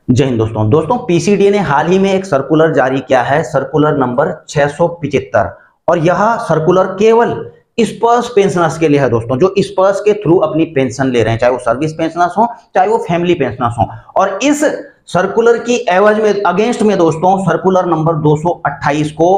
जय हिंद दोस्तों पीसीडीए ने हाल ही में एक सर्कुलर जारी किया है, सर्कुलर नंबर 675। और यह सर्कुलर केवल स्पर्श पेंशनर्स के लिए है दोस्तों, जो स्पर्श के थ्रू अपनी पेंशन ले रहे हैं, चाहे वो सर्विस पेंशनर्स हो चाहे वो फैमिली पेंशनर्स हो। और इस सर्कुलर की एवज में अगेंस्ट में दोस्तों सर्कुलर नंबर 228 को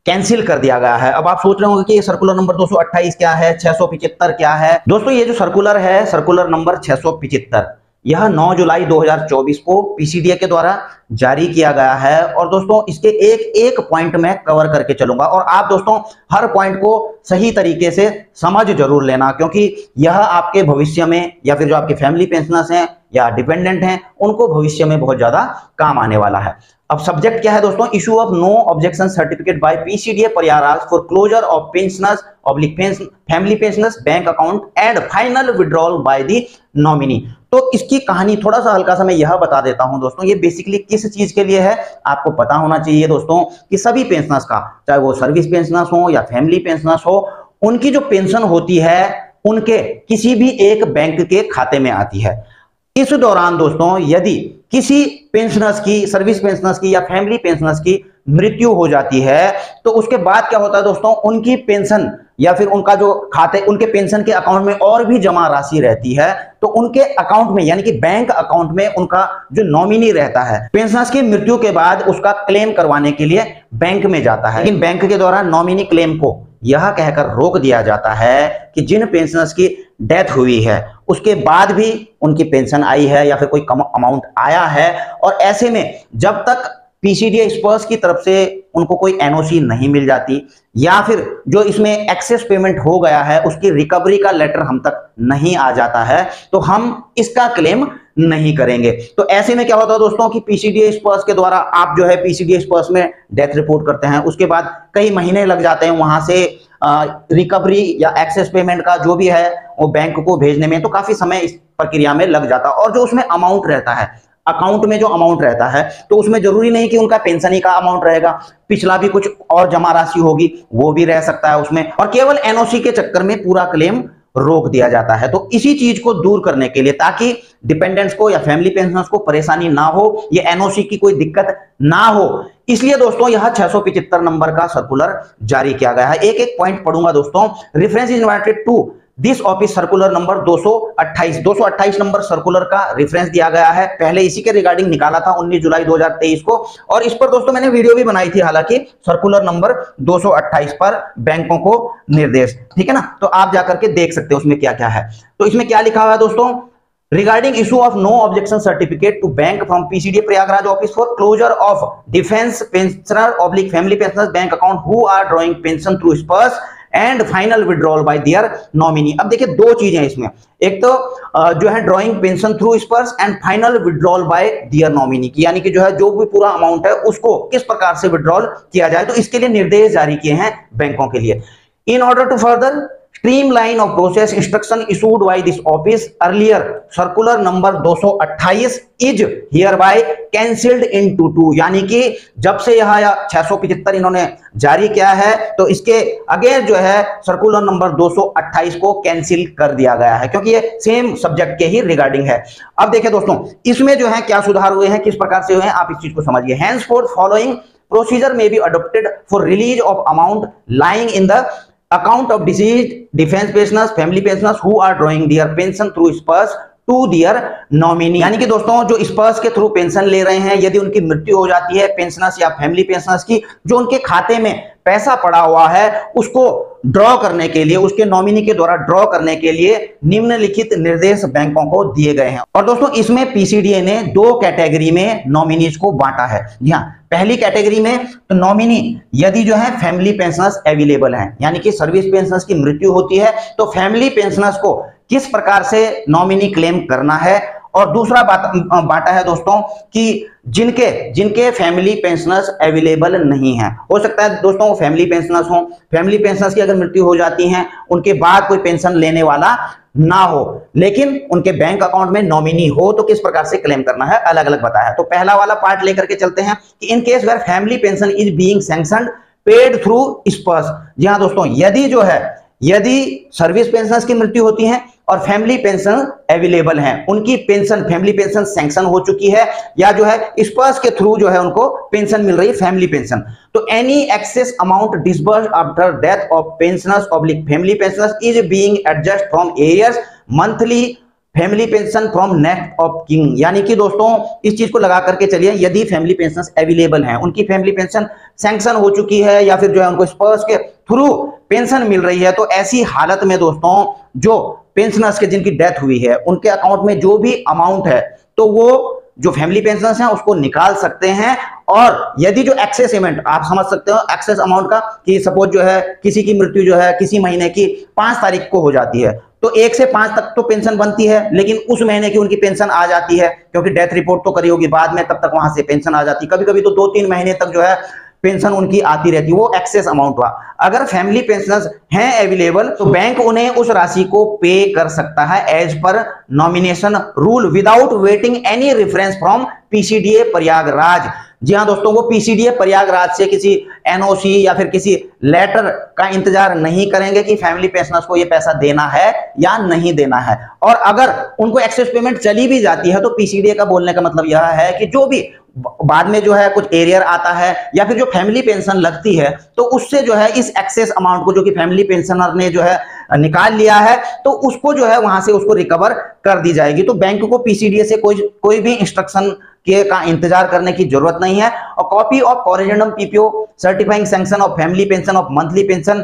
कैंसिल कर दिया गया है। अब आप सोच रहे होंगे कि ये सर्कुलर नंबर 228 क्या है, 675 क्या है। दोस्तों ये जो सर्कुलर है, सर्कुलर नंबर 675, यह 9 जुलाई 2024 को पीसीडीए के द्वारा जारी किया गया है। और दोस्तों इसके एक एक पॉइंट में कवर करके चलूंगा, और आप दोस्तों हर पॉइंट को सही तरीके से समझ जरूर लेना, क्योंकि यह आपके भविष्य में या फिर जो आपके फैमिली पेंशनर्स हैं या डिपेंडेंट हैं उनको भविष्य में बहुत ज्यादा काम आने वाला है। अब सब्जेक्ट क्या है दोस्तों, issue of no objection certificate by PCDA Prayagraj for closure of pensioners oblique family pensioners bank account and final withdrawal by the nominee. तो इसकी कहानी थोड़ा सा हल्का सा मैं यह बता देता हूं दोस्तों, ये बेसिकली किस चीज के लिए है आपको पता होना चाहिए दोस्तों, कि सभी पेंशनर्स का, चाहे वो सर्विस पेंशनर्स हो या फैमिली पेंशनर्स हो, उनकी जो पेंशन होती है उनके किसी भी एक बैंक के खाते में आती है। इस दौरान दोस्तों यदि किसी पेंशनर्स की, सर्विस पेंशनर्स की या फैमिली पेंशनर्स की मृत्यु हो जाती है, तो उसके बाद क्या होता है दोस्तों, उनकी पेंशन या फिर उनका जो खाते, उनके पेंशन के अकाउंट में और भी जमा राशि रहती है, तो उनके अकाउंट में यानी कि बैंक अकाउंट में उनका जो नॉमिनी रहता है, पेंशनर्स की मृत्यु के बाद उसका क्लेम करवाने के लिए बैंक में जाता है। लेकिन बैंक के द्वारा नॉमिनी क्लेम को यह कहकर रोक दिया जाता है कि जिन पेंशनर्स की डेथ हुई है उसके बाद भी उनकी पेंशन आई है या फिर कोई कम अमाउंट आया है, और ऐसे में जब तक पीसीडीए स्पर्श की तरफ से उनको कोई एनओसी नहीं मिल जाती या फिर जो इसमें एक्सेस पेमेंट हो गया है उसकी रिकवरी का लेटर हम तक नहीं आ जाता है, तो हम इसका क्लेम नहीं करेंगे। तो ऐसे में क्या होता है दोस्तों कि पीसीडीए स्पर्श के द्वारा आप जो है पीसीडीए स्पर्श में डेथ रिपोर्ट करते हैं, उसके बाद कई महीने लग जाते हैं वहां से रिकवरी या एक्सेस पेमेंट का जो भी है वो बैंक को भेजने में, तो काफी समय इस प्रक्रिया में लग जाता है। और जो उसमें अमाउंट रहता है, अकाउंट में जो अमाउंट रहता है, तो उसमें जरूरी नहीं कि उनका पेंशन ही का अमाउंट रहेगा, पिछला भी कुछ और जमा राशि होगी वो भी रह सकता है उसमें, और केवल एनओसी के चक्कर में पूरा क्लेम रोक दिया जाता है। तो इसी चीज को दूर करने के लिए, ताकि डिपेंडेंट्स को या फैमिली पेंशनर्स को परेशानी ना हो, ये एनओसी की कोई दिक्कत ना हो, इसलिए दोस्तों यह 675 नंबर का सर्कुलर जारी किया गया है। एक एक पॉइंट पढ़ूंगा दोस्तों। Reference is invited to this office circular number 228 number circular का रेफरेंस दिया गया है। पहले इसी के रिगार्डिंग निकाला था 19 जुलाई 2023 को, और इस पर दोस्तों मैंने वीडियो भी बनाई थी, हालांकि सर्कुलर नंबर 228 पर बैंकों को निर्देश, ठीक है ना, तो आप जाकर के देख सकते हो उसमें क्या क्या है। तो इसमें क्या लिखा हुआ है दोस्तों, regarding issue of no objection certificate to bank from PCDA Prayagraj office for closure of defense pensioner oblique family pensioners bank account who are drawing pension through spurs and final withdrawal bye there nominee. अब देखिए दो चीजें इसमें, एक तो जो है drawing pension through Spurs and final withdrawal bye there nominee की, यानी कि जो है जो भी पूरा अमाउंट है उसको किस प्रकार से विड्रॉल किया जाए, तो इसके लिए निर्देश जारी किए हैं बैंकों के लिए। In order to further streamline of process instruction issued by this office earlier circular number 228 is hereby cancelled into 2, यानी कि जब से यह 675 इन्होंने जारी किया है तो इसके आगे जो है सर्कुलर नंबर 228 को कैंसिल कर दिया गया है, क्योंकि ये सेम सब्जेक्ट के ही रिगार्डिंग है। अब देखिए दोस्तों इसमें जो है क्या सुधार हुए हैं, किस प्रकार से हुए हैं, आप इस चीज को समझिए। henceforth following procedure may be adopted for release of amount lying in the account of deceased defense pensioners family pensioners who are drawing their pension through spurs to their nominee। यानी कि दोस्तों जो स्पर्श के थ्रू पेंशन ले रहे हैं, यदि उनकी मृत्यु हो जाती है पेंशनर्स या फैमिली पेंशनर्स की, जो उनके खाते में पैसा पड़ा हुआ है उसको ड्रॉ करने के लिए, उसके नॉमिनी के द्वारा ड्रॉ करने के लिए निम्नलिखित निर्देश बैंकों को दिए गए हैं। और दोस्तों इसमें पीसीडीए ने दो कैटेगरी में नॉमिनीज को बांटा है। जी हाँ, पहली कैटेगरी में तो नॉमिनी यदि जो है फैमिली पेंशनर्स अवेलेबल हैं, यानी कि सर्विस पेंशनर्स की मृत्यु होती है तो फैमिली पेंशनर्स को किस प्रकार से नॉमिनी क्लेम करना है। और दूसरा बांटा है दोस्तों कि जिनके फैमिली पेंशनर्स अवेलेबल नहीं है, हो सकता है दोस्तों वो फैमिली पेंशनर्स हो, फैमिली पेंशनर्स की अगर मृत्यु हो जाती है उनके बाद कोई पेंशन लेने वाला ना हो, लेकिन उनके बैंक अकाउंट में नॉमिनी हो, तो किस प्रकार से क्लेम करना है अलग अलग बताया है। तो पहला वाला पार्ट लेकर के चलते हैं कि in case where family pension is being sanctioned paid through Sparsh. जी हाँ दोस्तों, यदि सर्विस पेंशनर्स की मृत्यु होती है और फैमिली पेंशन अवेलेबल हैं, उनकी पेंशन फैमिली पेंशन सैंक्शन हो चुकी है या जो है स्पर्श के थ्रू जो है उनको पेंशन मिल रही है फैमिली पेंशन, तो any excess amount disbursed after death of pensioners oblique family pensioners is being adjust from arrears monthly family pension from next of king. यानी कि दोस्तों इस चीज को लगा करके चलिए, यदि फैमिली पेंशन अवेलेबल हैं, उनकी फैमिली पेंशन सैंक्शन हो चुकी है या फिर जो है उनको स्पर्श के थ्रू पेंशन मिल रही है, तो ऐसी हालत में दोस्तों जो पेंशनर्स के जिनकी डेथ हुई है उनके अकाउंट में जो भी अमाउंट है तो वो जो फैमिली पेंशनर्स हैं उसको निकाल सकते हैं। और यदि जो एक्सेस अमाउंट, आप समझ सकते हो एक्सेस अमाउंट का, कि सपोज जो है किसी की मृत्यु जो है किसी महीने की 5 तारीख को हो जाती है, तो 1 से 5 तक तो पेंशन बनती है, लेकिन उस महीने की उनकी पेंशन आ जाती है क्योंकि डेथ रिपोर्ट तो करी होगी बाद में, तब तक वहां से पेंशन आ जाती है। कभी कभी तो 2-3 महीने तक जो है पेंशन उनकी आती रहती है, वो एक्सेस अमाउंट हुआ। अगर फैमिली पेंशनर्स हैं अवेलेबल तो बैंक उन्हें उस राशि को पे कर सकता है as per nomination rule without waiting any reference from PCDA Prayagraj. जी हाँ दोस्तों, वो पीसीडीए प्रयागराज से किसी एनओसी या फिर किसी लेटर का इंतजार नहीं करेंगे कि फैमिली पेंशनर्स को ये पैसा देना है या नहीं देना है। और अगर उनको एक्सेस पेमेंट चली भी जाती है तो पीसीडीए का बोलने का मतलब यह है कि जो भी बाद में जो है कुछ एरियर आता है या फिर जो फैमिली पेंशन लगती है तो उससे जो है इस एक्सेस अमाउंट को जो कि फैमिली पेंशनर ने जो है निकाल लिया है तो उसको जो है वहां से उसको रिकवर कर दी जाएगी। तो बैंक को पीसीडीए से कोई भी इंस्ट्रक्शन का इंतजार करने की जरूरत नहीं है। और copy of corundum PPO certifying sanction of family pension of monthly pension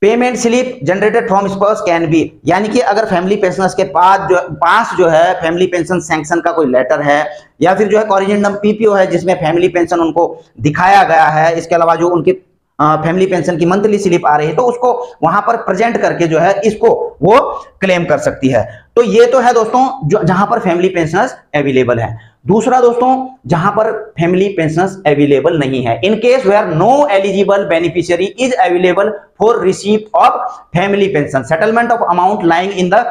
payment slip generated from स्पर्श कैन बी, यानी कि अगर फैमिली पेंशनर्स के पास जो है फैमिली पेंशन सैंक्शन का कोई लेटर है या फिर जो है कोरेंडम पीपीओ है जिसमें फैमिली पेंशन उनको दिखाया गया है, इसके अलावा जो उनकी फैमिली पेंशन की मंथली स्लिप आ रही है तो उसको वहां पर प्रेजेंट करके जो है इसको वो क्लेम कर सकती है। तो ये तो है दोस्तों जो जहां पर फैमिली पेंशनर्स अवेलेबल है। दूसरा दोस्तों, जहां पर फैमिली पेंशनर्स अवेलेबल नहीं है, in case where no eligible beneficiary is available for receipt of family pension settlement of amount lying in the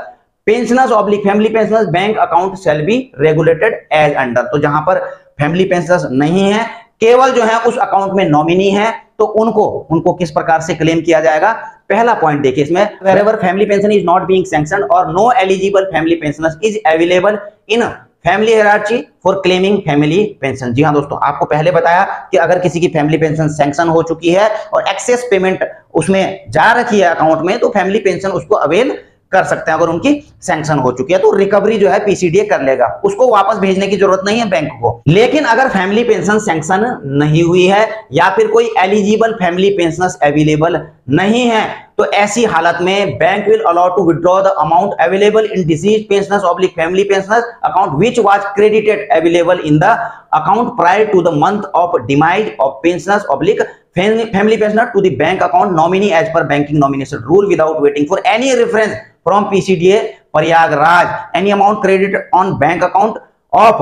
pensioners oblique family pensioners bank account shall be regulated as under. तो जहां पर family pensioners नहीं है, केवल जो है उस account में नॉमिनी है, तो उनको किस प्रकार से क्लेम किया जाएगा। पहला पॉइंट देखिए इसमें, wherever family pension is not being sanctioned or no eligible family pensioners is available in family hierarchy for claiming family pension. जी हाँ दोस्तों, आपको पहले बताया कि अगर किसी की फैमिली पेंशन सैंक्शन हो चुकी है और एक्सेस पेमेंट उसमें जा रखी है अकाउंट में, तो फैमिली पेंशन उसको अवेल कर सकते हैं। अगर उनकी सैंक्शन हो चुकी है तो रिकवरी जो है पीसीडीए कर लेगा, उसको वापस भेजने की जरूरत नहीं है बैंक को। लेकिन अगर फैमिली पेंशन सैंक्शन नहीं हुई है या फिर कोई एलिजिबल फैमिली पेंशनर्स अवेलेबल नहीं है, तो ऐसी हालत में bank will allow to withdraw the amount available in deceased pensioners oblique family pensioners account which was credited available in the account prior to the month of demise of pensioners oblique family pensioner to the bank account nominee as per banking nomination rule without waiting for any reference from PCDA Prayagraj. Any amount credited on bank account of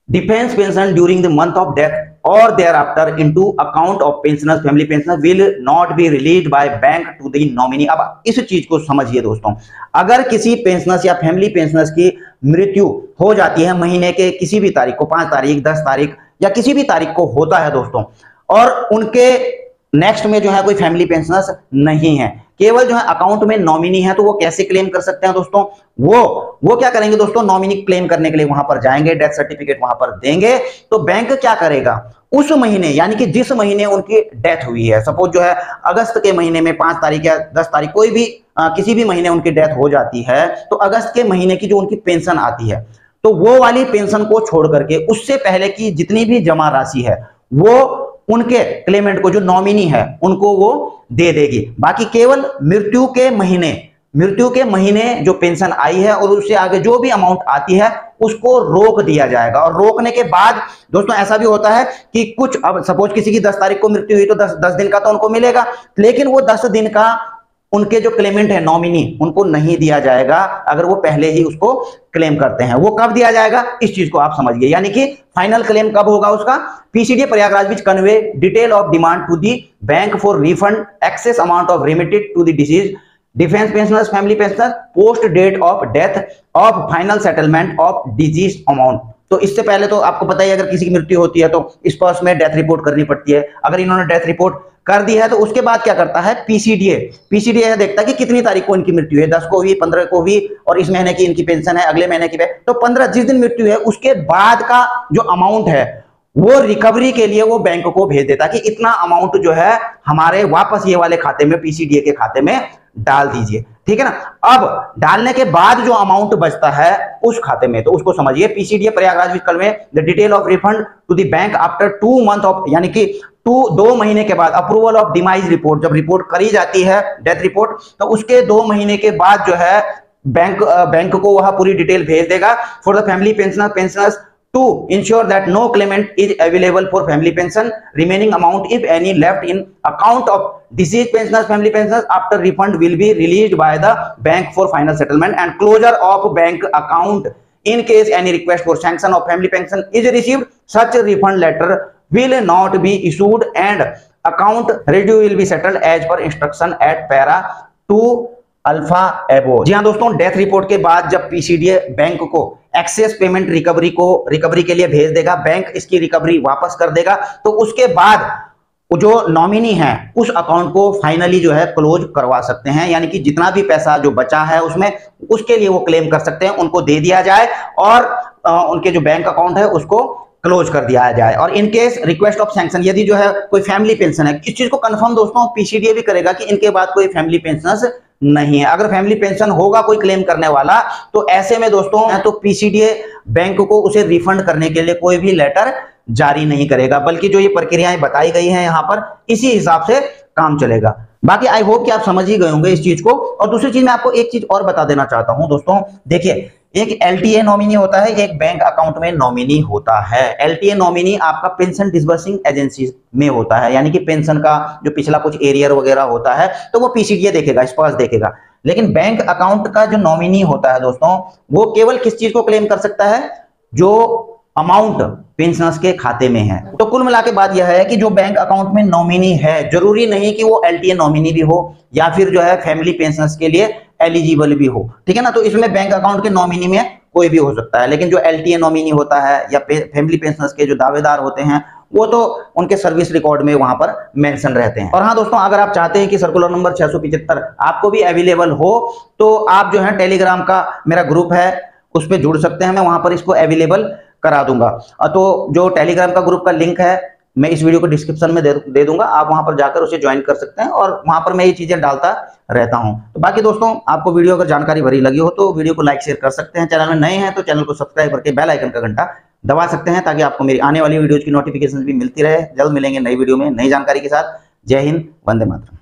defense pension during the month of death or thereafter into account of pensioners family pensioners will not be released by bank to the nominee। अब इस चीज को समझिए दोस्तों, अगर किसी pensioners या family pensioners की मृत्यु हो जाती है महीने के किसी भी तारीख को, 5 तारीख 10 तारीख या किसी भी तारीख को होता है दोस्तों, और उनके नेक्स्ट में जो है कोई फैमिली पेंशनर्स नहीं है, केवल जो है अकाउंट में नॉमिनी है, तो वो कैसे क्लेम कर सकते हैं दोस्तों। वो क्या करेंगे दोस्तों, नॉमिनी क्लेम करने के लिए वहां पर जाएंगे, डेथ सर्टिफिकेट वहां पर देंगे, तो बैंक क्या करेगा उस महीने, यानी कि जिस महीने उनकी डेथ हुई है, सपोज जो है अगस्त के महीने में 5 तारीख या 10 तारीख कोई भी किसी भी महीने उनकी डेथ हो जाती है, तो अगस्त के महीने की जो उनकी पेंशन आती है तो वो वाली पेंशन को छोड़ करके उससे पहले की जितनी भी जमा राशि है वो उनके क्लेमेंट को, जो नॉमिनी है, उनको वो दे देगी। बाकी केवल मृत्यु के महीने जो पेंशन आई है और उससे आगे जो भी अमाउंट आती है उसको रोक दिया जाएगा। और रोकने के बाद दोस्तों ऐसा भी होता है कि कुछ, अब सपोज किसी की 10 तारीख को मृत्यु हुई तो 10 दिन का तो उनको मिलेगा, लेकिन वो 10 दिन का उनके जो क्लेमेंट है नॉमिनी उनको नहीं दिया जाएगा अगर वो पहले ही उसको क्लेम करते हैं। वो कब दिया जाएगा इस चीज को आप समझिए, यानी कि फाइनल क्लेम कब होगा उसका, PCDA Prayagraj which convey detail of demand to the bank for refund excess amount of remitted to the deceased defence pensioners family pensioner post date of death of final settlement of disease amount. तो इससे पहले तो आपको पता ही, अगर किसी की मृत्यु होती है तो स्पर्श में डेथ रिपोर्ट करनी पड़ती है। अगर इन्होंने डेथ रिपोर्ट कर दी है तो उसके बाद क्या करता है पीसीडीए, पीसीडीए देखता है कि कितनी तारीख को इनकी मृत्यु है, 10 को हुई, 15 को हुई और इस महीने की इनकी पेंशन है, अगले महीने की तो 15 जिस दिन मृत्यु है उसके बाद का जो अमाउंट है वो रिकवरी के लिए वो बैंक को भेज देता कि इतना अमाउंट जो है हमारे वापस ये वाले खाते में पीसीडीए के खाते में डाल दीजिए, ठीक है ना। अब डालने के बाद जो अमाउंट बचता है उस खाते में तो उसको समझिए पीसीडीए प्रयागराज विकल में the detail of refund to the bank after 2 month of, यानी कि 2 महीने के बाद अप्रूवल ऑफ डिमाइज रिपोर्ट, जब रिपोर्ट करी जाती है डेथ रिपोर्ट तो उसके 2 महीने के बाद जो है बैंक को वह पूरी डिटेल भेज देगा for the family pensioners to ensure that no claimant is available for family pension, remaining amount if any left in account of deceased pensioners family pensioners after refund will be released by the bank for final settlement and closure of bank account. In case any request for sanction of family pension is received, such a refund letter will not be issued and account residue will be settled as per instruction at para 2 alpha एबो। जी हाँ दोस्तों, death report के बाद जब PCDA bank को access payment recovery के लिए भेज देगा, बैंक इसकी रिकवरी वापस कर देगा तो उसके बाद जो नॉमिनी है उस अकाउंट को फाइनली जो है क्लोज करवा सकते हैं, यानी कि जितना भी पैसा जो बचा है उसमें उसके लिए वो क्लेम कर सकते हैं, उनको दे दिया जाए और उनके जो बैंक अकाउंट है उसको क्लोज कर दिया जाए। और in case request of sanction, यदि जो है कोई फैमिली पेंशन है, इस चीज को कंफर्म दोस्तों पीसीडीए भी करेगा कि इनके बाद कोई फैमिली पेंशन नहीं है। अगर फैमिली पेंशन होगा कोई क्लेम करने वाला तो ऐसे में दोस्तों तो पीसीडीए बैंक को उसे रिफंड करने के लिए कोई भी लेटर जारी नहीं करेगा, बल्कि जो ये प्रक्रियाएं बताई गई हैं यहाँ पर इसी हिसाब से काम चलेगा। बाकी आई होप कि आप समझ ही गए होंगे इस चीज को। और दूसरी चीज मैं आपको एक चीज और बता देना चाहता हूं दोस्तों, देखिए एक एलटीए नॉमिनी होता है, एक बैंक अकाउंट में नॉमिनी होता है। एलटीए नॉमिनी आपका पेंशन डिसबर्सिंग एजेंसी में होता है, यानी कि पेंशन का जो पिछला कुछ एरियर वगैरह होता है तो वो पीसीडीए देखेगा, स्पर्श देखेगा। लेकिन बैंक अकाउंट का जो नॉमिनी होता है दोस्तों वो केवल किस चीज को क्लेम कर सकता है, जो अमाउंट पेंशनर्स के खाते में है। तो कुल मिला के बात यह है कि जो बैंक अकाउंट में नॉमिनी है, जरूरी नहीं कि वो एलटीए नॉमिनी भी हो या फिर जो है फैमिली पेंशनर्स के लिए एलिजिबल भी हो, ठीक है ना। तो इसमें बैंक अकाउंट के नॉमिनी में कोई भी हो सकता है, लेकिन जो एलटीए नॉमिनी होता है या फैमिली पेंशनर्स के जो दावेदार होते हैं वो तो उनके सर्विस रिकॉर्ड में वहां पर मेंशन रहते हैं। और हाँ दोस्तों, अगर आप चाहते हैं कि सर्कुलर नंबर 675 आपको भी अवेलेबल हो तो आप जो है टेलीग्राम का मेरा ग्रुप है उस पर जुड़ सकते हैं, मैं वहां पर इसको अवेलेबल करा दूंगा। तो जो टेलीग्राम का ग्रुप का लिंक है मैं इस वीडियो को डिस्क्रिप्शन में दे दूंगा, आप वहां पर जाकर उसे ज्वाइन कर सकते हैं और वहां पर मैं ये चीजें डालता रहता हूं। तो बाकी दोस्तों, आपको वीडियो अगर जानकारी भरी लगी हो तो वीडियो को लाइक शेयर कर सकते हैं, चैनल में नए हैं तो चैनल को सब्सक्राइब करके बेल आइकन का घंटा दबा सकते हैं ताकि आपको मेरी आने वाली वीडियोज की नोटिफिकेशन भी मिलती रहे। जल्द मिलेंगे नई वीडियो में नई जानकारी के साथ। जय हिंद, वंदे मातरम।